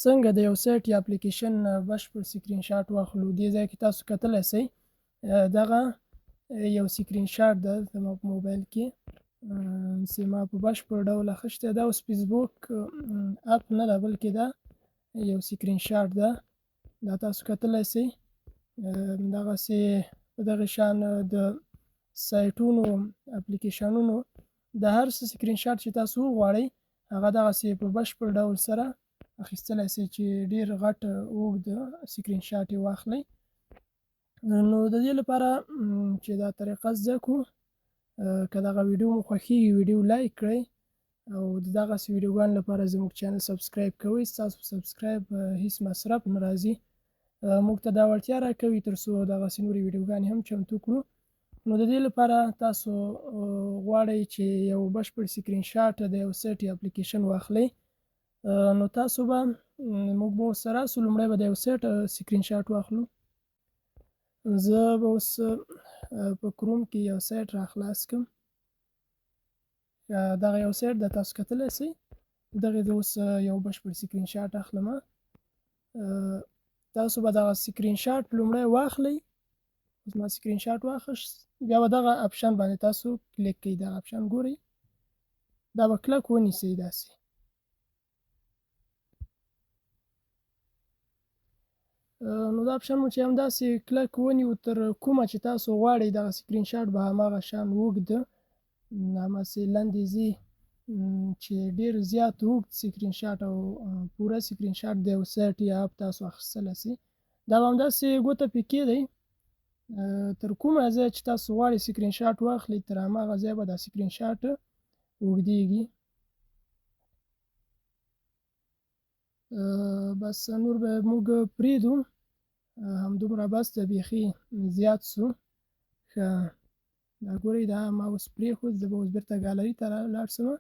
څنګه د یو سایټ یا اپلیکیشن بشپړ سکرین شاټ واخلو. دې ځای کې تاسو کتلی سئ دغه یو سکرین شاټ ده زما په موبایل کې چې ما په بشپړ ډول اخیستی. دا اوس فیسبوک اپ نه ده بلکې دا یو سکرین شاټ ده. دا تاسو کتلی سئ دغسې په دغه شان د سایټونو اپلیکیشنونو د هر څه سکرین شاټ چې تاسو وغواړئ هغه دغسې په بشپړ ډول سره اخیستلی سئ چې ډېر غټ اوږد سکرین شاټ یې واخلئ. نو د دې لپاره چې دا طریقه زده کړو، که دغه ویډیو مو خوښیږي ویډیو لایک کړئ او د دغسې ویډیوګانو لپاره زموږ چینل سبسکرایب کوئ. ستاسو سبسکرایب هیڅ مصرف نه راځي، موږ ته دا وړتیا راکوي تر څو دغسې نورې ویډیوګانې هم چمتو کړو. نو د دې لپاره تاسو غواړئ چې یو بشپړ سکرین شاټ د یو سایټ یا اپلیکیشن واخلئ. نو تاسو به موږ به ورسره راسو. لومړی به د یو سایټ سکرین شاټ واخلو. زه به اوس په کروم کې یو سایټ راخلاص کړم. دغه یو سایټ د تاسو کتلی سئ دغې د اوس یو بشپړ سکرین شاټ اخلمه. تاسو به دغه سکرین شاټ لومړی واخلئ. زما سکرین شاټ واخیست، بیا به دغه اپشن باندې تاسو کلیک کوئ. دغه اپشن ګورئ، دا به کلک ونیسئ داسې. نو دا اپشن مو چې همداسې کلک ونیو تر کومه چې تاسو غواړئ دغه سکرین شاټ به هماغه شان اوږد همسې لاندې ځي چې ډېر زیات اوږد سکرین شاټ او پوره سکرین شاټ د یو سایټ یا اپ تاسو اخیستلی سئ. دا به همداسې ګوته پرې کېږدئ تر کومه ځای چې تاسو غواړئ سکرین شاټ واخلئ تر هماغه ځای به دا سکرین شاټ اوږدېږي. بس نور به موږ پرېږدو، همدومره بس ده، بیخي زیات سو. ښه دا ګورئ دا ما اوس پرېښود. زه به اوس بېرته ګالري ته لاړ شمه،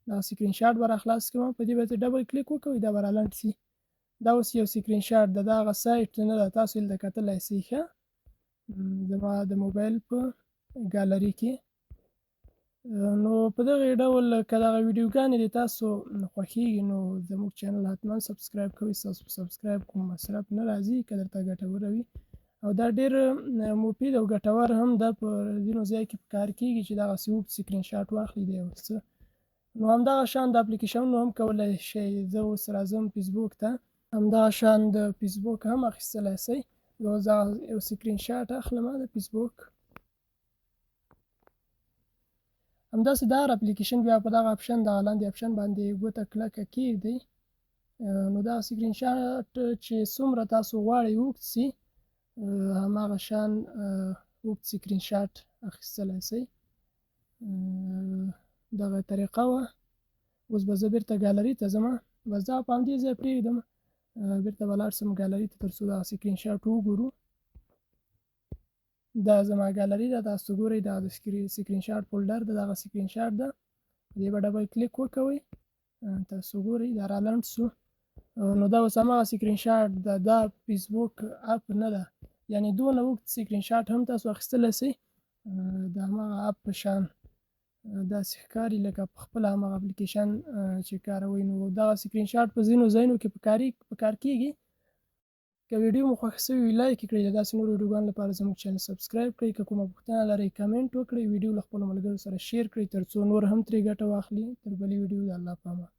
دغه سکرین شاټ به راخلاص کړم. په دې به ډبل کلیک وکوئ، دا به رالنډ شي. دا اوس یو سکرین شاټ ده، دا هغه سایټ نه ده، تاسو هلته کتلی سئ. ښه زما د موبایل په ګالري کې. نو په دغه ډول که دغه ویډیوګانې د تاسو خوښیږي نو زموږ چینل حتما سبسکرایب کوئ. ستاسو په سبسکرایب کوم مصرف نه راځي که درته ګټوره وي، او دا ډېر مفید او ګټور هم ده. په ځینو ځای کې په کار کېږي چې دغسې اوږد سکرین شاټ واخلي د یو څه. نو همدغه شان د اپلیکیشنونو هم کولی شئ. زه اوس راځم فیسبوک ته، همدغه شان د فیسبوک هم اخیستلی سئ. یو سکرین شاټ اخلمه د فیسبوک. همداسې د هر اپلیکیشن بیا په دغه اپشن دغه لاندې اپشن باندې ګوته کلکه کېږدئ. نو دغه سکرین شاټ چې څومره تاسو غواړئ اوږد سي هماغه شان اوږد سکرین شاټ اخیستلی سئ. دغه طریقه وه. اوس به زه بېرته ګالري ته ځمه. بس دا په همدې ځای پرېږدم، بېرته به لاړ شم ګالري ته تر څو دغه سکرین شاټ وګورو. دا زما ګالري ده، تاسو ګورئ دا د سکرین شاټ فولډر ده، دغه سکرین شاټ ده. په دې به ډبل کلیک وکوئ، تاسو ګورئ دا رالنډ سو. نو دا اوس هماغه سکرین شاټ ده، دا فیسبوک اپ نه ده، یعنې دونه اوږد سکرین شاټ هم تاسو اخیستلی سئ د هماغه اپ په شان داسې ښکاري لکه په خپله هماغه اپلیکیشن چې کاروئ. نو دغه سکرین شاټ په ځینو ځایونو کې په کار کېږي. که ویډیو مو خوښ شوي وي لایک یې کړئ. د داسې نورو ویډیوګانو لپاره زموږ چینل سبسکرایب کړئ. که کومه پوښتنه لرئ کمنټ وکړئ. ویډیو له خپلو ملګرو سره شیر کړئ تر څو نور هم ترې ګټه واخلي. تر بلې ویډیو د الله په امان.